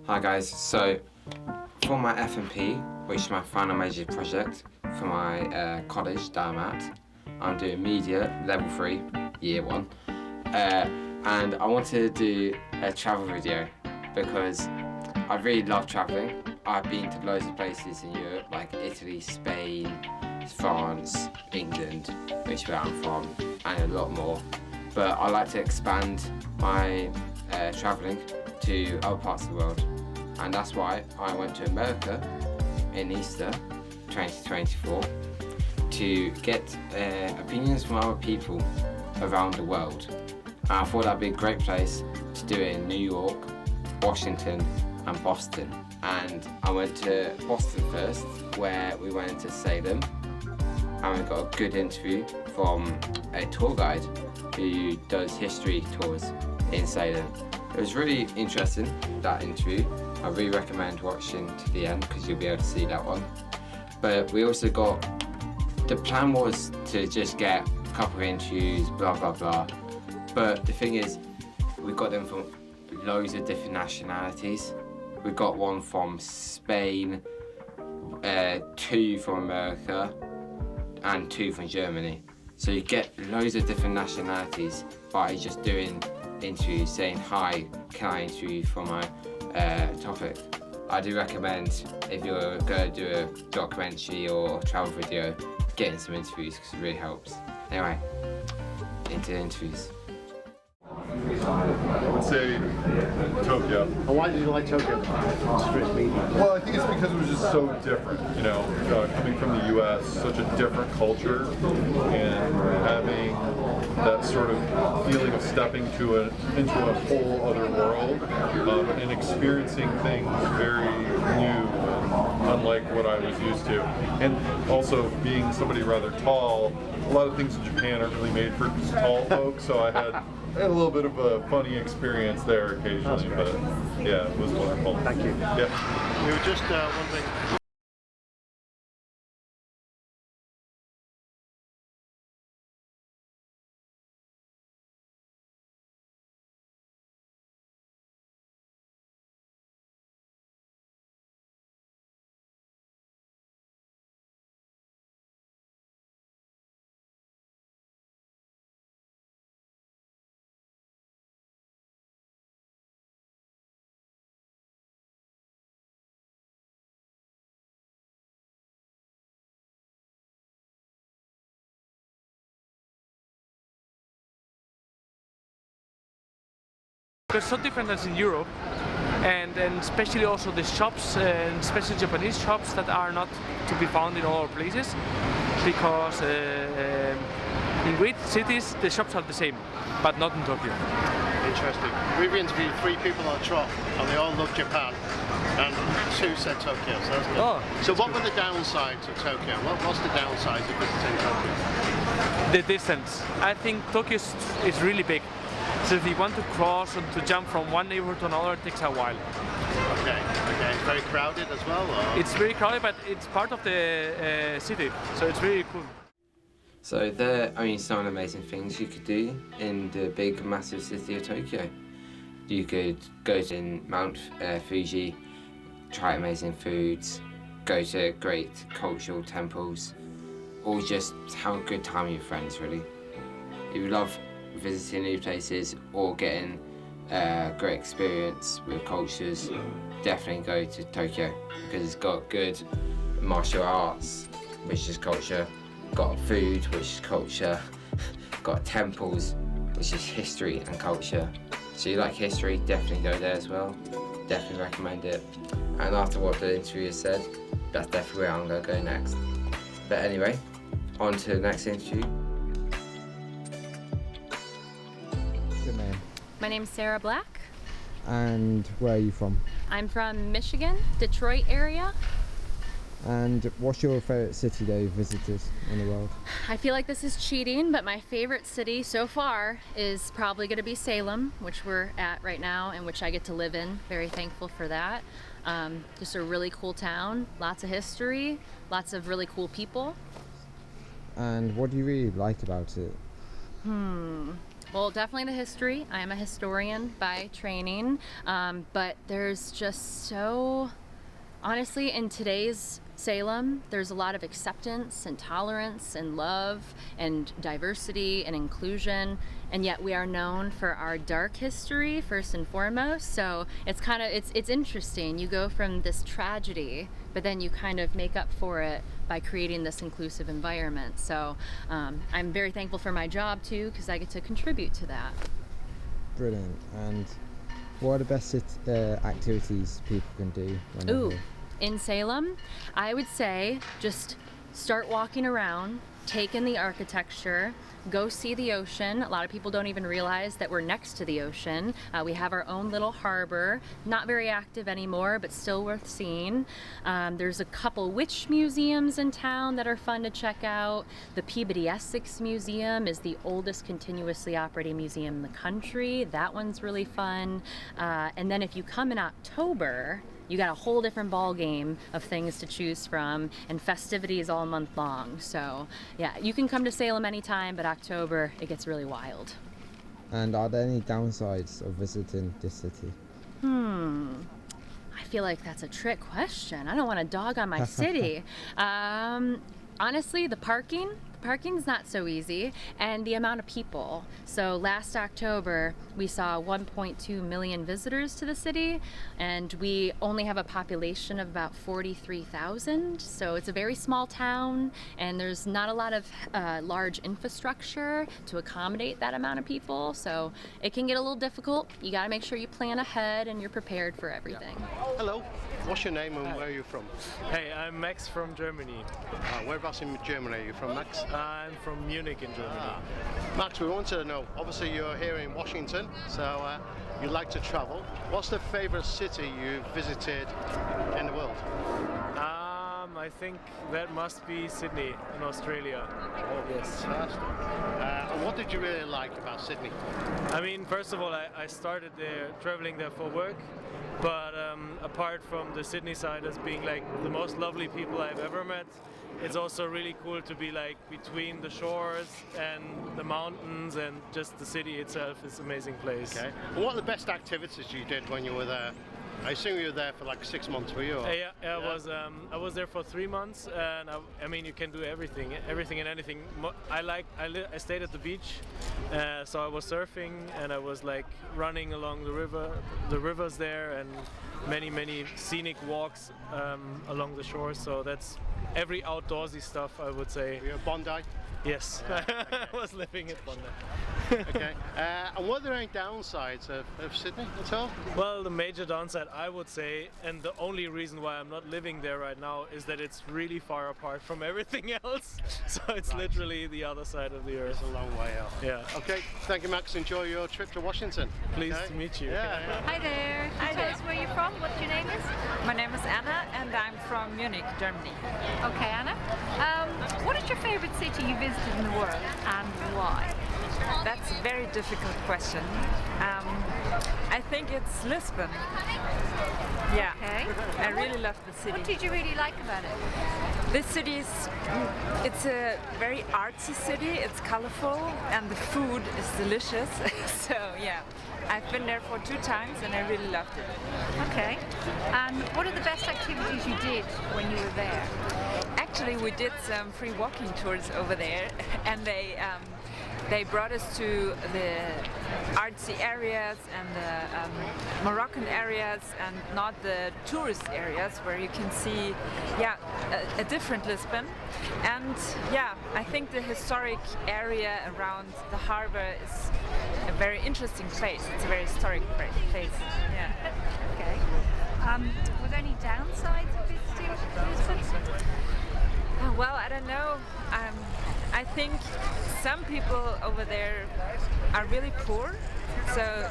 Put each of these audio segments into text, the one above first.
Hi guys, so for my FMP, which is my final major project for my college that I'm at, I'm doing media level 3, year 1, and I wanted to do a travel video because I really love travelling. I've been to loads of places in Europe like Italy, Spain, France, England, which is where I'm from, and a lot more. But I like to expand my travelling to other parts of the world, and that's why I went to America in Easter 2024 to get opinions from other people around the world. And I thought that'd be a great place to do it in New York, Washington and Boston. And I went to Boston first, where we went into Salem, and we got a good interview from a tour guide who does history tours in Salem. It was really interesting, that interview. I really recommend watching to the end because you'll be able to see that one. But we also got, the plan was to just get a couple of interviews, blah blah blah. But the thing is, we got them from loads of different nationalities. We got one from Spain, 2 from America, and 2 from Germany. So you get loads of different nationalities by just doing interviews, saying, hi, can I interview you for my topic? I do recommend, if you're going to do a documentary or travel video, getting some interviews because it really helps. Anyway, into the interviews. I would say Tokyo. And why did you like Tokyo? Well, I think it's because it was just so different, you know, coming from the U.S., such a different culture, and having that sort of feeling of stepping into a whole other world and experiencing things very new, unlike what I was used to. And also being somebody rather tall, a lot of things in Japan aren't really made for tall folks, so I had a little bit of a funny experience there occasionally, but yeah, it was wonderful. Thank you. Yeah. We were just wondering. It's so different as in Europe, and especially also the shops, and especially Japanese shops that are not to be found in all places, because in great cities the shops are the same, but not in Tokyo. Interesting. We've interviewed 3 people on a trot, and they all love Japan, and 2 said Tokyo. So that's good. Oh, so what were the downsides of Tokyo? What's the downsides of visiting Tokyo? the distance. I think Tokyo is really big. So if you want to cross and to jump from one neighborhood to another, it takes a while. Okay. It's very crowded as well? Or? It's very crowded, but it's part of the city, so it's really cool. So there are some amazing things you could do in the big, massive city of Tokyo. You could go to Mount Fuji, try amazing foods, go to great cultural temples, or just have a good time with your friends, really. If you love visiting new places or getting a great experience with cultures, definitely go to Tokyo because it's got good martial arts, which is culture, got food, which is culture, got temples, which is history and culture. So you like history, definitely go there as well. Definitely recommend it. And after what the interviewer said, that's definitely where I'm going to go next. But anyway, on to the next interview. Your name? My name's Sarah Black. And where are you from? I'm from Michigan, Detroit area. And what's your favourite city that you've visited in the world? I feel like this is cheating, but my favorite city so far is probably going to be Salem, which we're at right now and which I get to live in. Very thankful for that. Just a really cool town, lots of history, lots of really cool people. And what do you really like about it? Well, definitely the history. I am a historian by training, but there's just so, honestly, in today's Salem, there's a lot of acceptance and tolerance and love and diversity and inclusion, and yet we are known for our dark history first and foremost. So it's kind of, it's interesting. You go from this tragedy, but then you kind of make up for it by creating this inclusive environment. So I'm very thankful for my job too, because I get to contribute to that. Brilliant. And what are the best activities people can do when they're here? In Salem, I would say just start walking around, take in the architecture, go see the ocean. A lot of people don't even realize that we're next to the ocean. We have our own little harbor, not very active anymore, but still worth seeing. There's a couple witch museums in town that are fun to check out. The Peabody Essex Museum is the oldest continuously operating museum in the country. That one's really fun. And then if you come in October, you got a whole different ball game of things to choose from, and festivities all month long. So yeah, you can come to Salem anytime, but October, it gets really wild. And are there any downsides of visiting this city? I feel like that's a trick question. I don't want to dog on my city. Honestly, the parking's not so easy, and the amount of people. So last October, we saw 1.2 million visitors to the city, and we only have a population of about 43,000. So it's a very small town, and there's not a lot of large infrastructure to accommodate that amount of people. So it can get a little difficult. You got to make sure you plan ahead and you're prepared for everything. Hello, what's your name and where are you from? Hey, I'm Max from Germany. Whereabouts in Germany are you from, Max? I'm from Munich in Germany. Max, we wanted to know, obviously you're here in Washington, so you like to travel. What's the favorite city you've visited in the world? I think that must be Sydney in Australia. Yes. Fantastic. And what did you really like about Sydney? I mean, first of all, I started there, traveling there for work, but apart from the Sydney side as being like the most lovely people I've ever met, it's also really cool to be like between the shores and the mountains, and just the city itself is an amazing place. Okay. And what are the best activities you did when you were there? I assume you were there for like 6 months, were you? Or? Yeah, I was there for 3 months, and I mean you can do everything and anything. I stayed at the beach, so I was surfing and I was like running along the rivers there, and many scenic walks along the shore. So that's every outdoorsy stuff, I would say. Were you at Bondi? Yes, Yeah, okay. I was living at Bondi. Okay. And were there any downsides of Sydney at all? Well, the major downside, I would say, and the only reason why I'm not living there right now, is that it's really far apart from everything else. So it's literally the other side of the earth. It's a long way out. Yeah. Okay. Thank you, Max. Enjoy your trip to Washington. Pleased Okay. to meet you. Yeah. Hi there. Can you tell us where you're from? What your name is? My name is Anna and I'm from Munich, Germany. Okay, Anna. What is your favorite city you visited in the world and why? That's a very difficult question. I think it's Lisbon. Yeah, Okay. I really love the city. What did you really like about it? This city it's a very artsy city, it's colorful and the food is delicious. So yeah, I've been there for 2 times and I really loved it. Okay. And what are the best activities you did when you were there? Actually, we did some free walking tours over there, and they brought us to the artsy areas and the Moroccan areas, and not the tourist areas where you can see, a different Lisbon. And yeah, I think the historic area around the harbor is a very interesting place. It's a very historic place. Yeah. Okay. Were there any downsides of visiting Lisbon? Well, I don't know. I think some people over there are really poor, so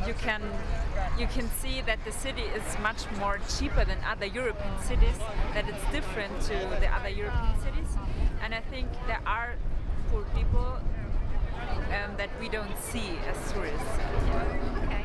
you can see that the city is much more cheaper than other European cities. That it's different to the other European cities, and I think there are poor people that we don't see as tourists. Okay.